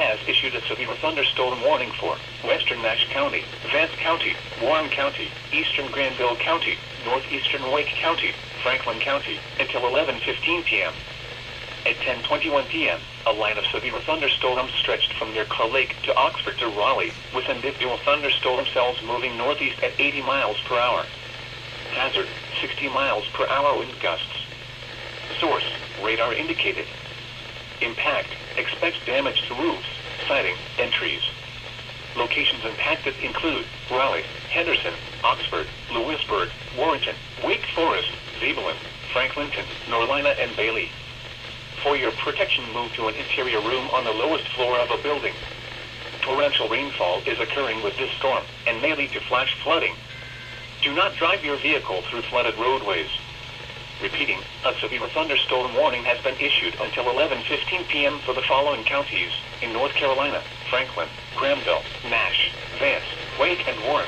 has issued a severe thunderstorm warning for western Nash County, Vance County, Warren County, eastern Granville County, northeastern Wake County, Franklin County, until 11:15 p.m. At 10:21 p.m., a line of severe thunderstorms stretched from near Carl Lake to Oxford to Raleigh, with individual thunderstorm cells moving northeast at 80 miles per hour. Hazard, 60 miles per hour wind gusts. Source, radar indicated. Impact, expect damage to roofs, siding, and trees. Locations impacted include Raleigh, Henderson, Oxford, Lewisburg, Warrenton, Wake Forest, Zebulon, Franklinton, Norlina, and Bailey. For your protection, move to an interior room on the lowest floor of a building. Torrential rainfall is occurring with this storm and may lead to flash flooding. Do not drive your vehicle through flooded roadways. Repeating, a severe thunderstorm warning has been issued until 11:15 p.m. for the following counties in North Carolina: Franklin, Granville, Nash, Vance, Wake, and Warren.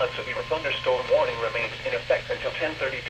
A severe thunderstorm warning remains in effect until 10:30 p.m.